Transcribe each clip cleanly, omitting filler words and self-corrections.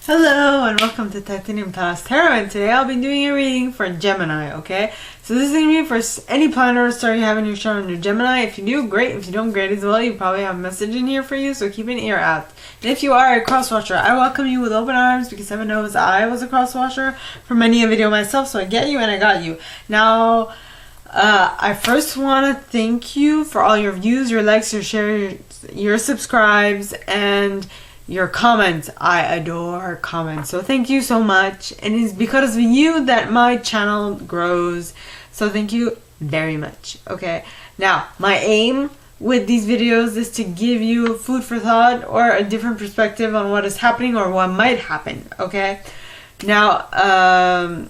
Hello and welcome to Titanium Palace Tarot, and today I'll be doing a reading for Gemini, okay? So this is going to be for any planner or star you have in your chart under Gemini. If you do, great. If you don't, great as well. You probably have a message in here for you, so keep an ear out. And if you are a cross-watcher, I welcome you with open arms because heaven knows I was a cross-watcher for many a video myself, so I get you and I got you. Now, I first want to thank you for all your views, your likes, your shares, your subscribes, and your comments. I adore comments, so thank you so much, and it's because of you that my channel grows, so thank you very much. Okay, now my aim with these videos is to give you food for thought or a different perspective on what is happening or what might happen. Okay, now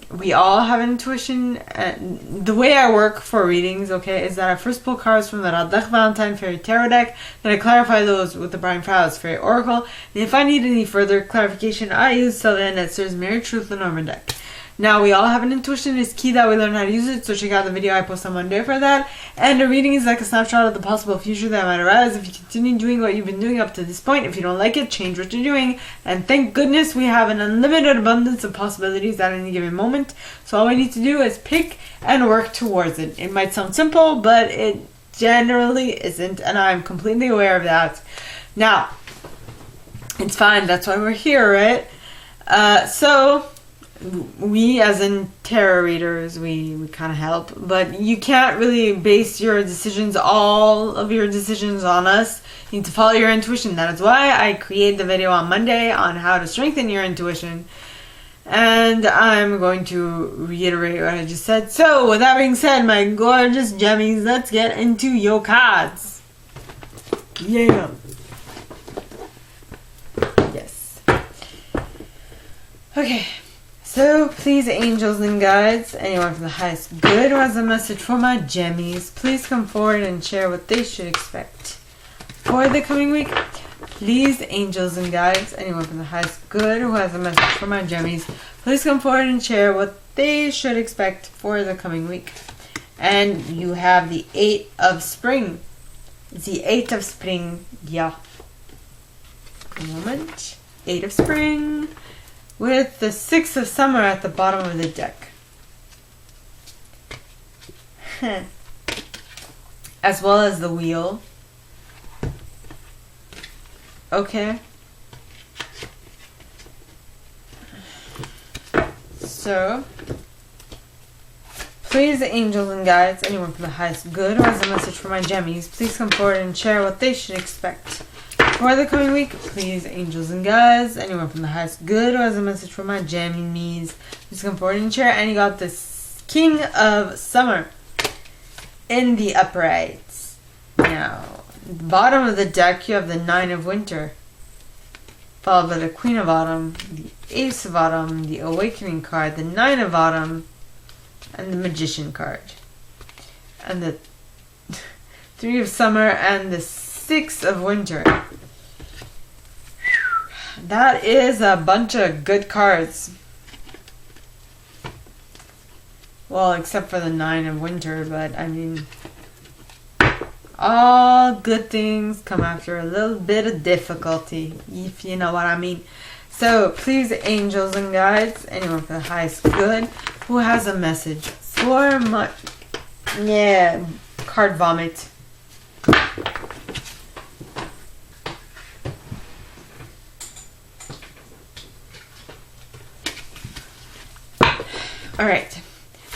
we all have intuition, and the way I work for readings, okay, is that I first pull cards from the Radach Valentine Fairy Tarot deck, then I clarify those with the Brian Fowles Fairy Oracle, and if I need any further clarification, I use Sylvan Netzer's Mirror Truth Lenormand deck. Now, we all have an intuition. It's key that we learn how to use it, so check out the video I post on Monday for that. And a reading is like a snapshot of the possible future that might arise if you continue doing what you've been doing up to this point. If you don't like it, change what you're doing. And thank goodness we have an unlimited abundance of possibilities at any given moment. So all we need to do is pick and work towards it. It might sound simple, but it generally isn't, and I'm completely aware of that. Now, it's fine. That's why we're here, right? So we as in tarot readers, we kind of help, but you can't really base your decisions, all of your decisions, on us. You need to follow your intuition. That is why I created the video on Monday on how to strengthen your intuition, and I'm going to reiterate what I just said. So with that being said, my gorgeous gemmies, let's get into your cards. Yeah. Yes. Okay. So, please, angels and guides, anyone from the highest good who has a message for my gemmies, please come forward and share what they should expect for the coming week. Please, angels and guides, anyone from the highest good who has a message for my gemmies, please come forward and share what they should expect for the coming week. And you have the 8 of Spring. The 8 of Spring, yeah. A moment. 8 of Spring, with the 6 of Summer at the bottom of the deck. As well as the Wheel. Okay. So, please, angels and guides, anyone from the highest good who has a message for my gemmies, please come forward and share what they should expect for the coming week. Please, angels and guides, anyone from the highest good who has a message for my gemmies, please come forward and share. And you got this King of Summer in the uprights. Now, at the bottom of the deck, you have the 9 of Winter, followed by the Queen of Autumn, the Ace of Autumn, the Awakening card, the 9 of Autumn, and the Magician card. And the 3 of Summer and the 6 of Winter. That is a bunch of good cards. Well, except for the 9 of Winter, but I mean, all good things come after a little bit of difficulty, if you know what I mean. So, please, angels and guides, anyone for the highest good who has a message for my, card vomit. Alright,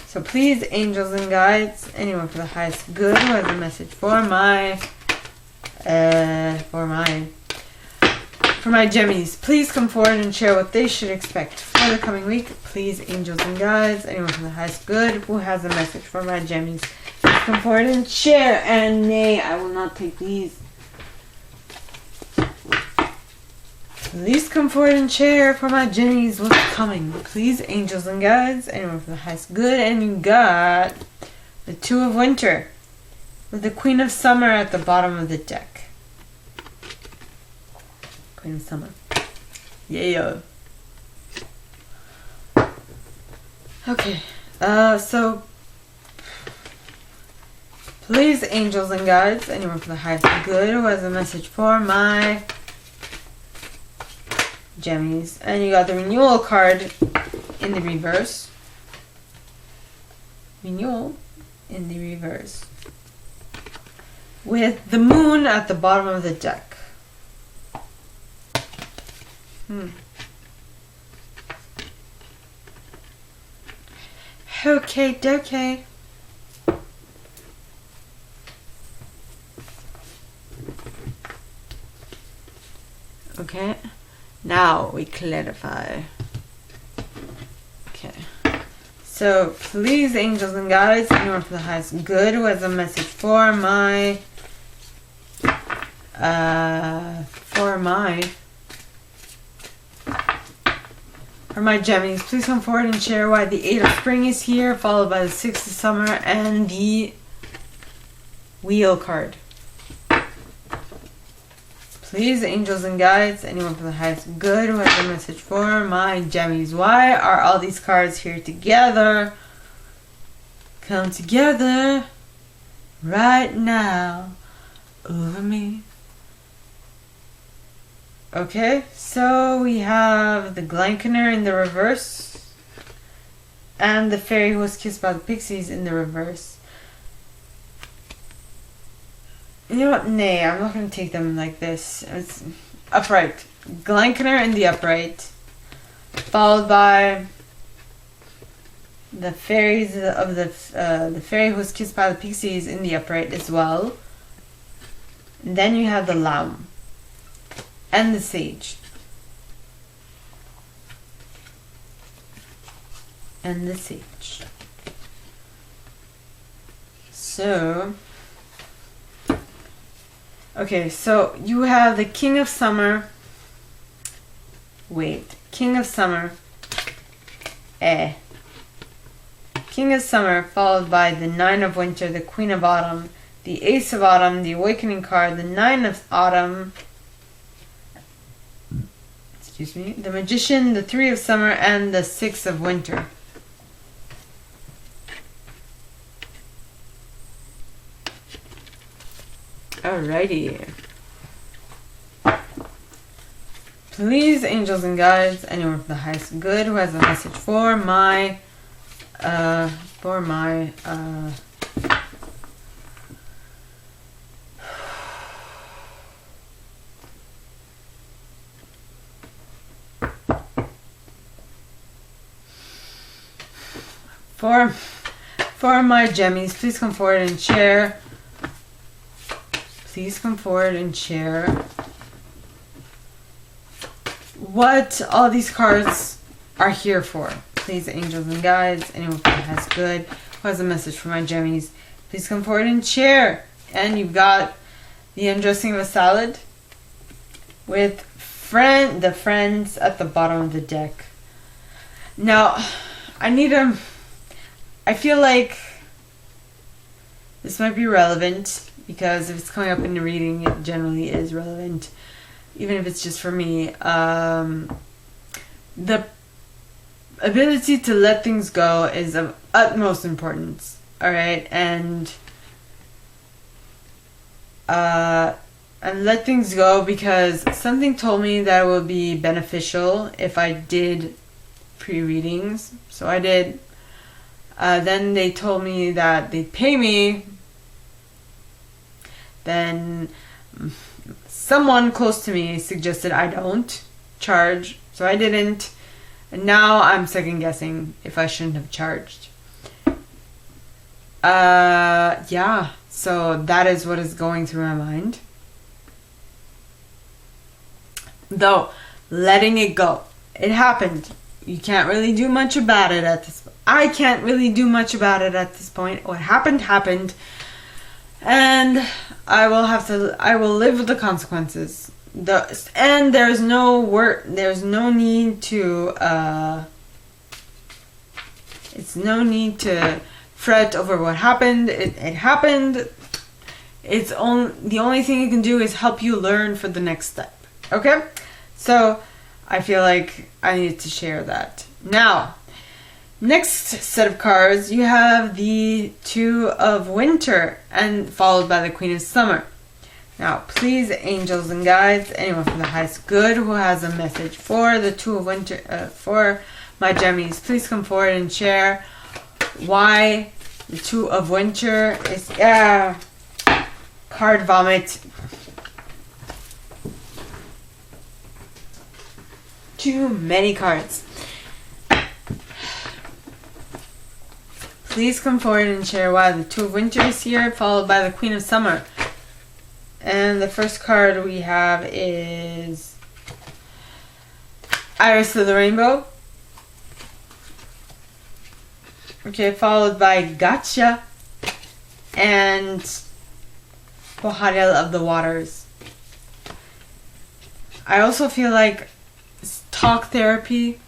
so please, angels and guides, anyone for the highest good who has a message for my gemmies, please come forward and share what they should expect for the coming week. Please, angels and guides, anyone from the highest good who has a message for my gemmies, please come forward and share. And nay, I will not take these. Please come forward and share for my gemmies what's coming. Please, angels and guides, anyone from the highest good. And you got the 2 of Winter with the Queen of Summer at the bottom of the deck. Queen of Summer. Yeah. Okay. So please, angels and guides, anyone from the highest good who has a message for my Geminis. And you got the renewal card in the reverse. Renewal in the reverse. With the moon at the bottom of the deck. Okay, dokie. Okay, now we clarify. Okay, so please, angels and guides, anyone for the highest good who has a message for my Geminis, please come forward and share why the 8 of spring is here, followed by the 6 of summer and the wheel card. Please, angels and guides, anyone for the highest good who has a message for my Geminis. Why are all these cards here together? Come together right now over me. Okay, so we have the Glankener in the reverse and the fairy who was kissed by the pixies in the reverse. You know what? Nay, I'm not going to take them like this. It's upright. Glankener in the upright, followed by the fairies of the fairy who was kissed by the pixies in the upright as well. And then you have the lamb and the sage. And the sage. So, okay, so you have the King of Summer. Wait, King of Summer. King of Summer, followed by the 9 of Winter, the Queen of Autumn, the Ace of Autumn, the Awakening card, the 9 of Autumn, excuse me, the Magician, the 3 of Summer, and the 6 of Winter. Alrighty. Please, angels and guides, anyone with the highest good who has a message for my for my Gemmies, please come forward and share. Please come forward and share what all these cards are here for. Please, angels and guides, anyone who has good, who has a message for my Gemmies, please come forward and share. And you've got the undressing of a salad with the friends at the bottom of the deck. Now, I feel like this might be relevant, because if it's coming up in the reading, it generally is relevant, even if it's just for me. The ability to let things go is of utmost importance, alright? And let things go, because something told me that it would be beneficial if I did pre-readings. So I did. Then they told me that they'd pay me. Then someone close to me suggested I don't charge, so I didn't. And now I'm second guessing if I shouldn't have charged. Yeah, so that is what is going through my mind. Though, letting it go. It happened. You can't really do much about it at this point. I can't really do much about it at this point. What happened, happened. And I will live with the consequences. And there's no need to fret over what happened. It happened. The only thing you can do is help you learn for the next step. Okay? So I feel like I need to share that. Now, next set of cards, you have the 2 of Winter, and followed by the Queen of Summer. Now, please, angels and guides, anyone from the highest good who has a message for the Two of Winter, for my Gemmies, please come forward and share why the Two of Winter is, card vomit. Too many cards. Please come forward and share why the Two of Winter is here, followed by the Queen of Summer. And the first card we have is Iris of the Rainbow. Okay, followed by Gotcha and Boharel of the Waters. I also feel like talk therapy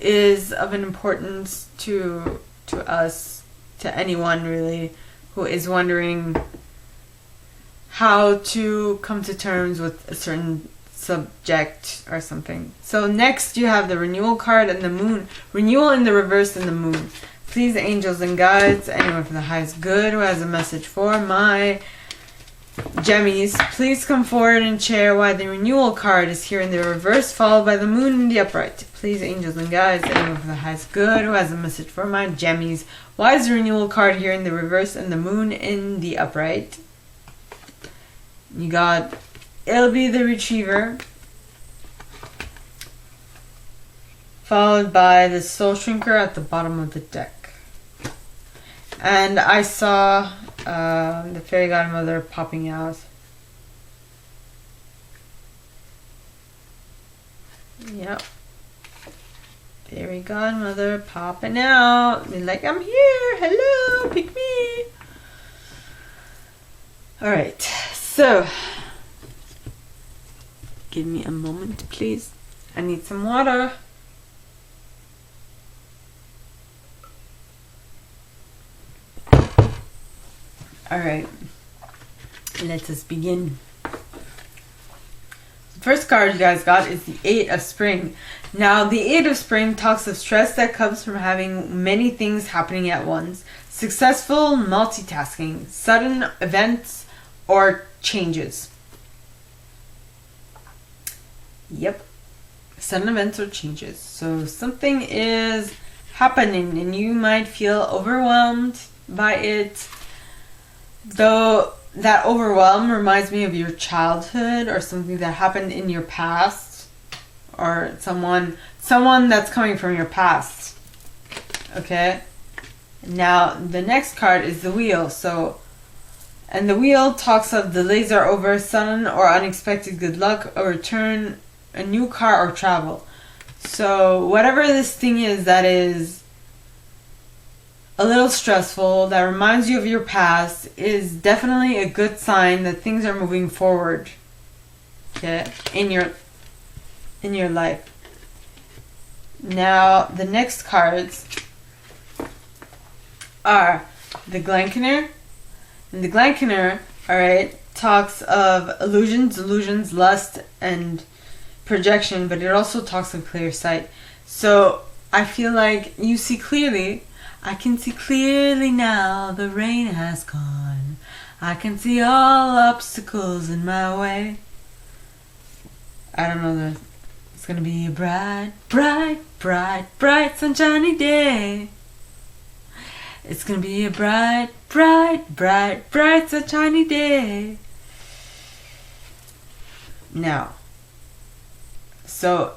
is of an importance to us, to anyone really, who is wondering how to come to terms with a certain subject or something. So next you have the Renewal card and the Moon. Renewal in the reverse and the Moon. Please, angels and guides, anyone from the highest good who has a message for my Gemmies, please come forward and share why the Renewal card is here in the reverse, followed by the Moon in the upright. Please, angels and guides, anyone from the highest good who has a message for my Gemmies, why is the Renewal card here in the reverse and the Moon in the upright? You got Ilby the Retriever, followed by the Soul Shrinker at the bottom of the deck. And I saw the Fairy Godmother popping out. Yep. Fairy Godmother popping out. They're like, I'm here. Hello, pick me. Alright, so give me a moment, please. I need some water. Alright, let us begin. The first card you guys got is the Eight of Spring. Now, the Eight of Spring talks of stress that comes from having many things happening at once, successful multitasking, sudden events, or changes. Yep, sudden events or changes. So something is happening and you might feel overwhelmed by it. Though that overwhelm reminds me of your childhood or something that happened in your past, or someone that's coming from your past. Okay? Now the next card is the Wheel. And the Wheel talks of delays are over, sudden or unexpected good luck, a return, a new car, or travel. So whatever this thing is that is a little stressful, that reminds you of your past, is definitely a good sign that things are moving forward. Okay, in your life. Now the next cards are the Glencaner. And the Glencaner, alright, talks of illusions, delusions, lust, and projection, but it also talks of clear sight. So I feel like you see clearly. I can see clearly now, the rain has gone. I can see all obstacles in my way. I don't know, it's gonna be a bright, bright, bright, bright sunshiny day. It's gonna be a bright, bright, bright, bright sunshiny day. Now, so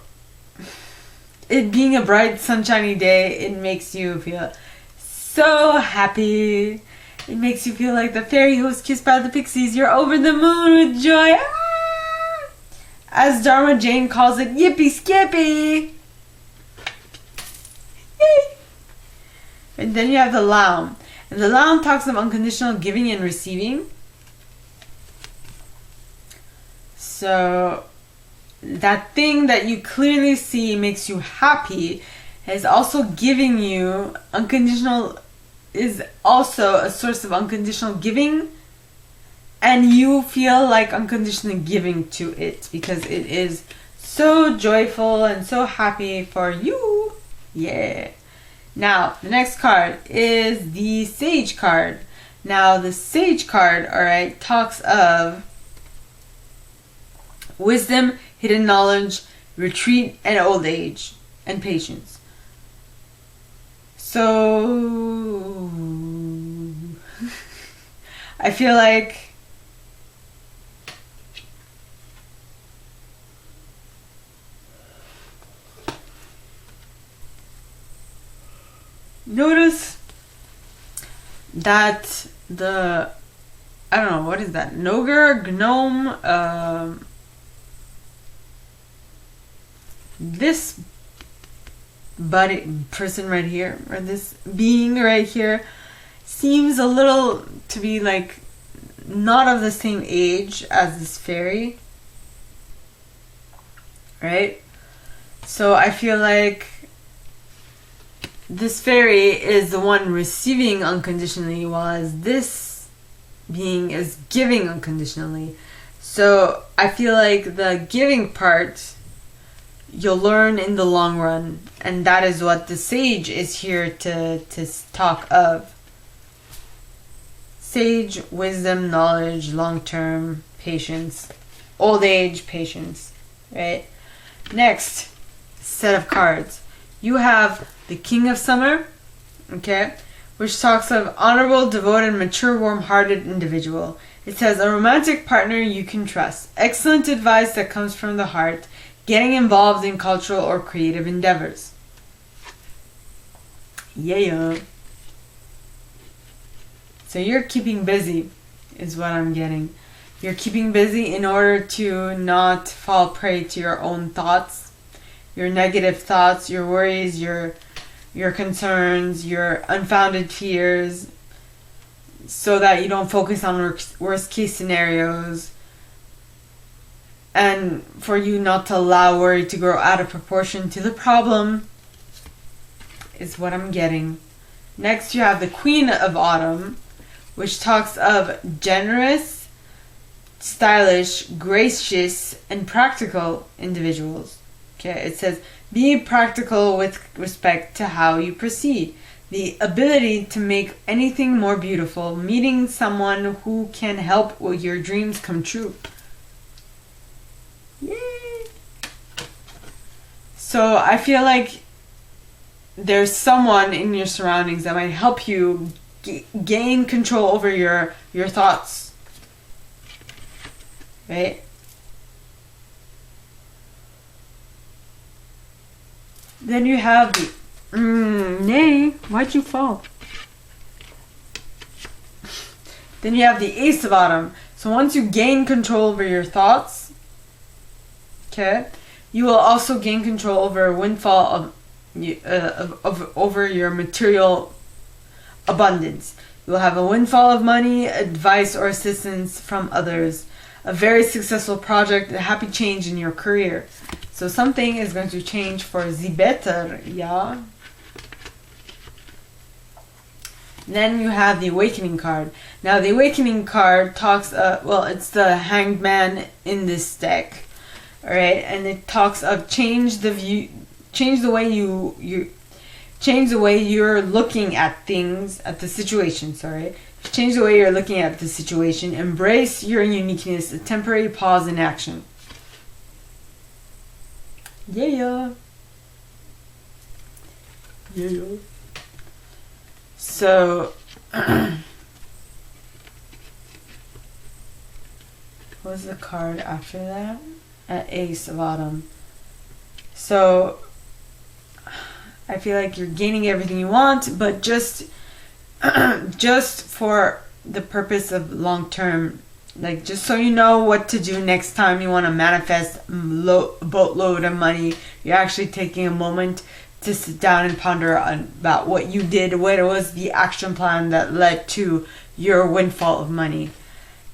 it being a bright sunshiny day, it makes you feel so happy. It makes you feel like the fairy who was kissed by the pixies. You're over the moon with joy. Ah! As Dharma Jane calls it, yippee skippy. And then you have the Laum. And the Laum talks of unconditional giving and receiving. So that thing that you clearly see makes you happy is also giving you unconditional, is also a source of unconditional giving, and you feel like unconditionally giving to it because it is so joyful and so happy for you. Yeah. Now the next card is the Sage card. Now the Sage card, all right, talks of wisdom, hidden knowledge, retreat, and old age, and patience. So I feel like notice that I don't know, what is that? Gnome, this person right here, or this being right here, seems a little to be like not of the same age as this fairy, right? So I feel like this fairy is the one receiving unconditionally, while this being is giving unconditionally. So I feel like the giving part you'll learn in the long run, and that is what the Sage is here to talk of. Sage, wisdom, knowledge, long-term, patience, old age, patience, right? Next set of cards, you have the King of Summer, okay, which talks of honorable, devoted, mature, warm-hearted individual. It says a romantic partner you can trust, excellent advice that comes from the heart, getting involved in cultural or creative endeavors. Yeah. So you're keeping busy, is what I'm getting. You're keeping busy in order to not fall prey to your own thoughts, your negative thoughts, your worries, your concerns, your unfounded fears, so that you don't focus on worst case scenarios, and for you not to allow worry to grow out of proportion to the problem, is what I'm getting. Next, you have the Queen of Autumn, which talks of generous, stylish, gracious, and practical individuals. Okay, it says, be practical with respect to how you proceed. The ability to make anything more beautiful, meeting someone who can help your dreams come true. Yay! So I feel like there's someone in your surroundings that might help you gain control over your thoughts, right? Then you have the nay, why'd you fall? Then you have the Ace of Autumn. So once you gain control over your thoughts, okay, you will also gain control over a windfall of over your material abundance. You will have a windfall of money, advice, or assistance from others, a very successful project, a happy change in your career. So something is going to change for the better, yeah. Then you have the Awakening card. Now the Awakening card talks, well, it's the Hanged Man in this deck, all right, and it talks of change the way you're looking at things, at the situation. Sorry, change the way you're looking at the situation. Embrace your uniqueness. A temporary pause in action. Yeah. So, what's the card after that? Ace of Autumn. So, I feel like you're gaining everything you want, but just for the purpose of long term, like just so you know what to do next time you want to manifest a boatload of money. You're actually taking a moment to sit down and ponder about what you did, what was the action plan that led to your windfall of money.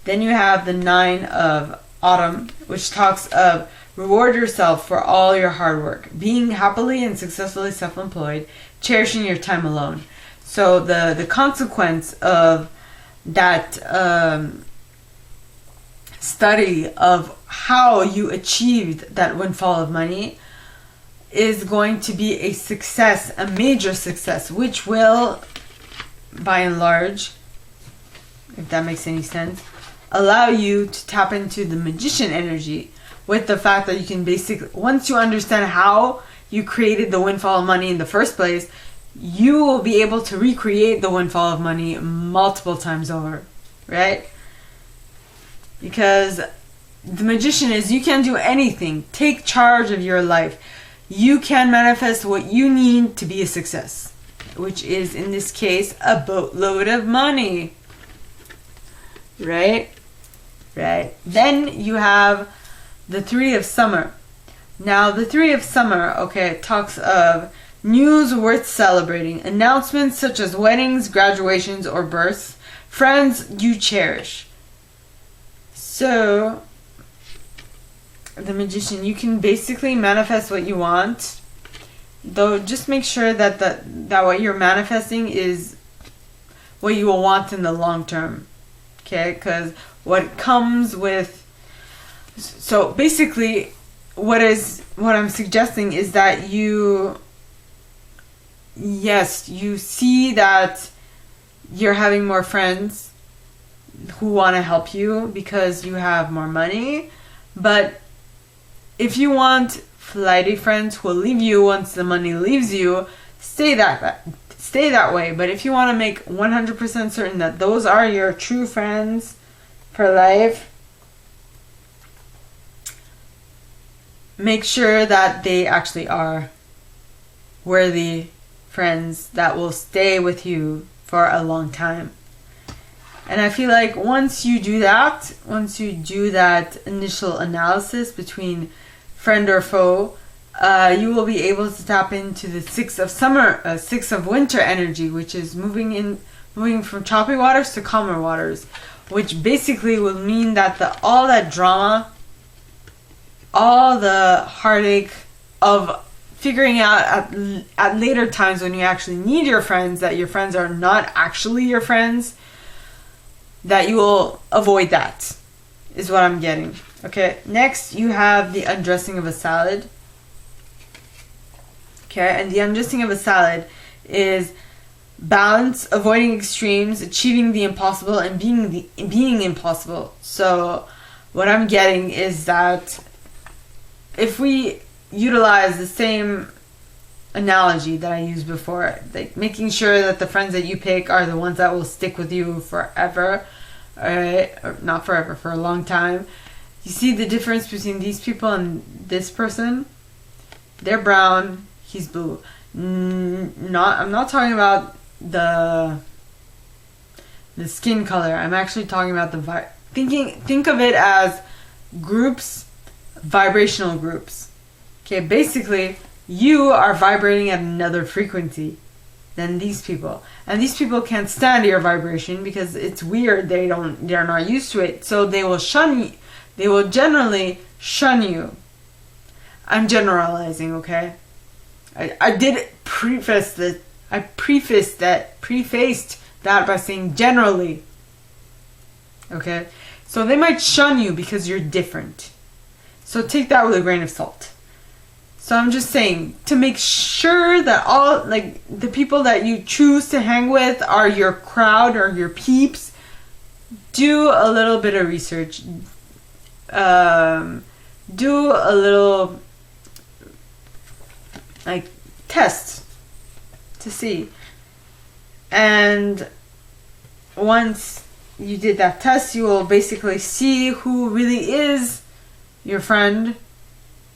Then you have the Nine of Autumn, which talks of reward yourself for all your hard work, being happily and successfully self-employed, cherishing your time alone. So the consequence of that study of how you achieved that windfall of money is going to be a success, a major success, which will, by and large, if that makes any sense, allow you to tap into the magician energy, with the fact that you can basically, once you understand how you created the windfall of money in the first place, you will be able to recreate the windfall of money multiple times over, right? Because the magician is, you can do anything. Take charge of your life. You can manifest what you need to be a success, which is, in this case, a boatload of money. Right? Right. Then you have the Three of Summer. Now, the Three of Summer, okay, talks of news worth celebrating, announcements such as weddings, graduations, or births, friends you cherish. So, the magician, you can basically manifest what you want, though just make sure that that what you're manifesting is what you will want in the long term. Okay? Because what comes with, so basically what I'm suggesting is that you see that you're having more friends who want to help you because you have more money, but if you want flighty friends who will leave you once the money leaves you, stay that way. But if you want to make 100% certain that those are your true friends for life, make sure that they actually are worthy friends that will stay with you for a long time. And I feel like once you do that initial analysis between friend or foe, you will be able to tap into the Six of Winter energy, which is moving from choppy waters to calmer waters, which basically will mean that all that drama, all the heartache of figuring out at later times when you actually need your friends, that your friends are not actually your friends, that you will avoid that, is what I'm getting. Okay, next you have the undressing of a salad. Okay, and the undressing of a salad is balance, avoiding extremes, achieving the impossible, and being impossible. So what I'm getting is that if we utilize the same analogy that I used before, like making sure that the friends that you pick are the ones that will stick with you forever, alright, or not forever, for a long time. You see the difference between these people and this person? They're brown, he's blue. I'm not talking about the skin color. I'm actually talking about the think of it as groups, vibrational groups. Okay, basically you are vibrating at another frequency than these people, and these people can't stand your vibration because it's weird. They're not used to it, so they will shun you. They will generally shun you. I'm generalizing, okay? I did preface that. I prefaced that by saying generally. Okay? So they might shun you because you're different. So take that with a grain of salt. So I'm just saying, to make sure that all, like, the people that you choose to hang with are your crowd or your peeps, do a little bit of research. Do a little, like, test to see. And once you did that test, you will basically see who really is your friend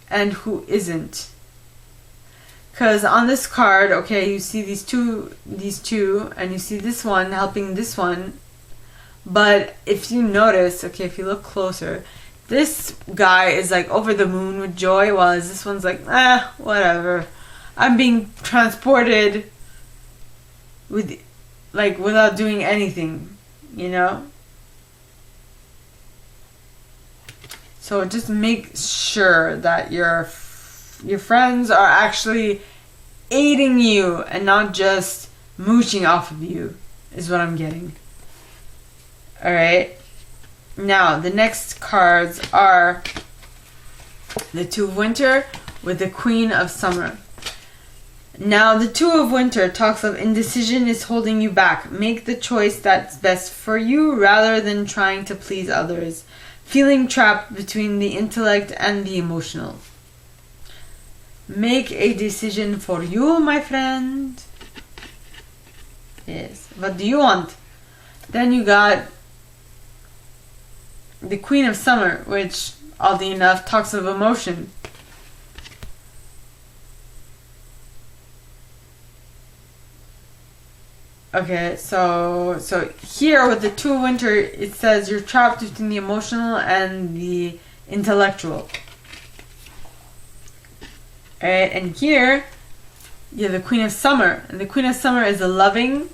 and who isn't. Because on this card, okay, you see these two, and you see this one helping this one. But if you notice, okay, if you look closer, this guy is like over the moon with joy, while this one's like, whatever. I'm being transported without doing anything, you know? So just make sure that your friends are actually aiding you and not just mooching off of you, is what I'm getting. Alright? Now, the next cards are the Two of Winter with the Queen of Summer. Now, the Two of Winter talks of indecision is holding you back. Make the choice that's best for you rather than trying to please others. Feeling trapped between the intellect and the emotional. Make a decision for you, my friend. Yes. What do you want? Then you got the Queen of Summer, which, oddly enough, talks of emotion. Okay, so here with the Two of Winter, it says you're trapped between the emotional and the intellectual. Alright, and here you have the Queen of Summer. And the Queen of Summer is a loving,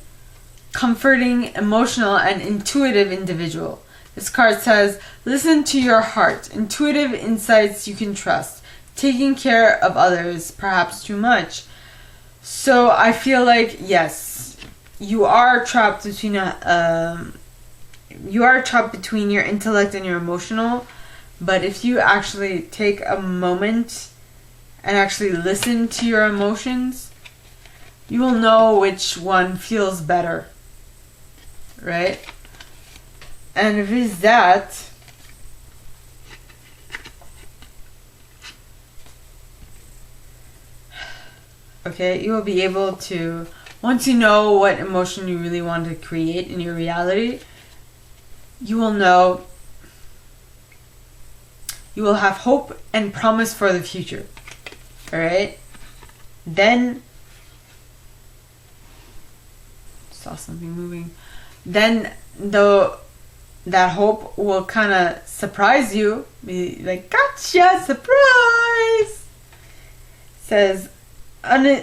comforting, emotional, and intuitive individual. This card says, listen to your heart. Intuitive insights you can trust. Taking care of others, perhaps too much. So I feel like, yes, you are trapped between your intellect and your emotional. But if you actually take a moment and actually listen to your emotions, you will know which one feels better, right? And if it's that, okay, you will be able to, once you know what emotion you really want to create in your reality, you will know, you will have hope and promise for the future. Alright? Then, saw something moving. Then that hope will kind of surprise you. Be like, gotcha, surprise! Says,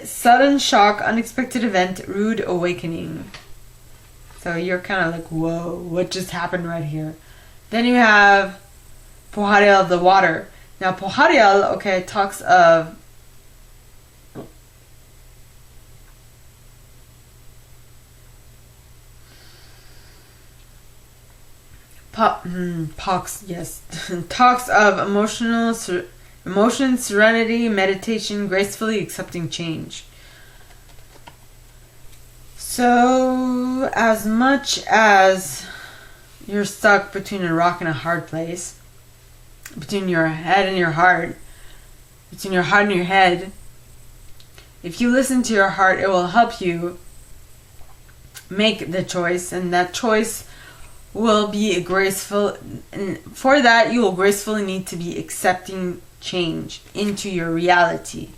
sudden shock, unexpected event, rude awakening. So you're kind of like, whoa, what just happened right here? Then you have Poharial, the water. Now Poharial, okay, talks of talks of emotion, serenity, meditation, gracefully accepting change. So, as much as you're stuck between a rock and a hard place, between your head and your heart, between your heart and your head, if you listen to your heart, it will help you make the choice, and that choice will be graceful, and for that you will gracefully need to be accepting change into your reality.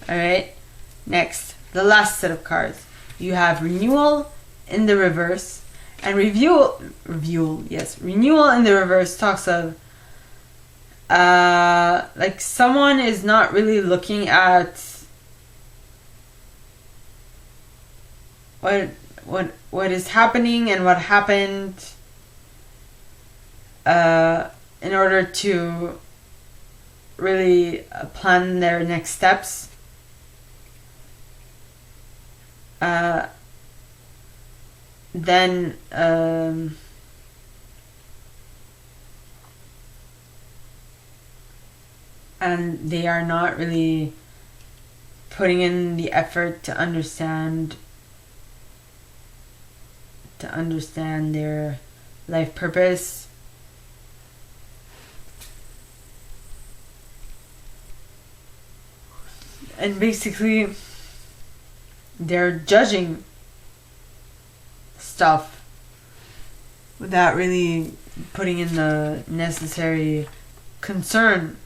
Alright? Next, the last set of cards. You have renewal in the reverse, and renewal in the reverse talks of like someone is not really looking at what is happening and what happened in order to really plan their next steps. Then and they are not really putting in the effort to understand their life purpose. And basically they're judging stuff without really putting in the necessary concern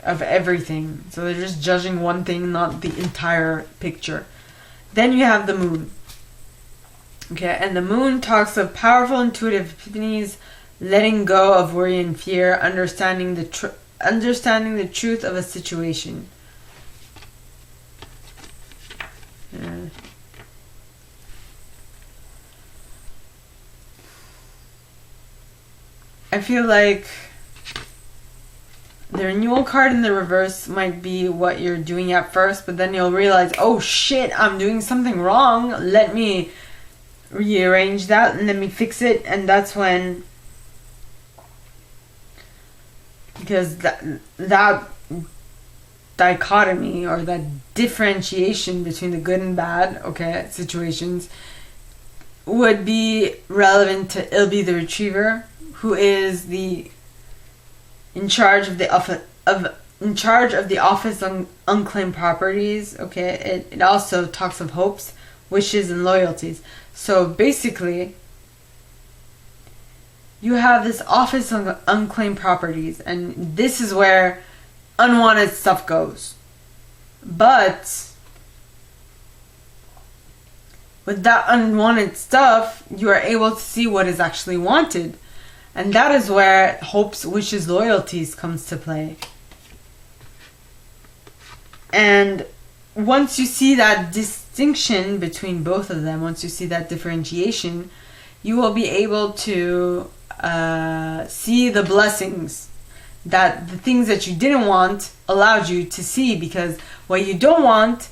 of everything. So they're just judging one thing, not the entire picture. Then you have the moon. Okay, and the moon talks of powerful intuitive epiphanies, letting go of worry and fear, understanding the truth of a situation. I feel like the renewal card in the reverse might be what you're doing at first, but then you'll realize, oh shit, I'm doing something wrong. Let me rearrange that and let me fix it. And that's when, because that dichotomy or that differentiation between the good and bad, okay, situations would be relevant to Ilby the retriever, who is in charge of the office on unclaimed properties. Okay, it also talks of hopes, wishes, and loyalties. So basically, you have this office on unclaimed properties, and this is where unwanted stuff goes. But with that unwanted stuff, you are able to see what is actually wanted. And that is where hopes, wishes, loyalties comes to play. And once you see that distinction between both of them, once you see that differentiation, you will be able to see the blessings that the things that you didn't want allowed you to see, because what you don't want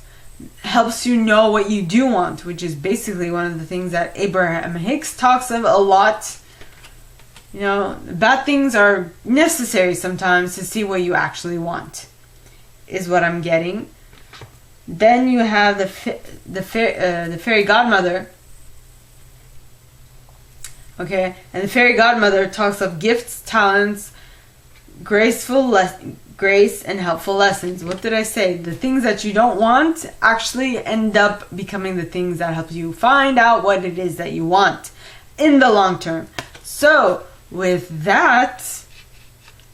helps you know what you do want, which is basically one of the things that Abraham Hicks talks of a lot. You know, bad things are necessary sometimes to see what you actually want, is what I'm getting. Then you have the fairy godmother. Okay, and the fairy godmother talks of gifts, talents, grace and helpful lessons. What did I say? The things that you don't want actually end up becoming the things that help you find out what it is that you want in the long term. So, with that,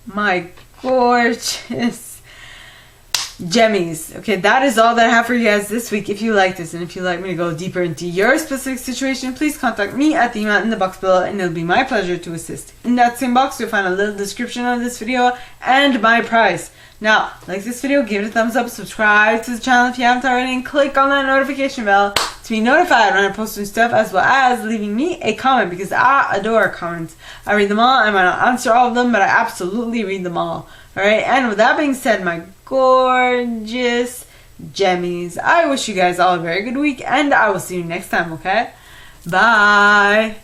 my gorgeous Gemmies. Okay, that is all that I have for you guys this week. If you like this and if you'd like me to go deeper into your specific situation, please contact me at the email in the box below, and it'll be my pleasure to assist. In that same box, you'll find a little description of this video and my price. Now, like this video, give it a thumbs up, subscribe to the channel if you haven't already, and click on that notification bell to be notified when I post new stuff, as well as leaving me a comment, because I adore comments. I read them all. I might not answer all of them, but I absolutely read them all. Alright, and with that being said, my gorgeous Gemmies, I wish you guys all a very good week, and I will see you next time, okay? Bye!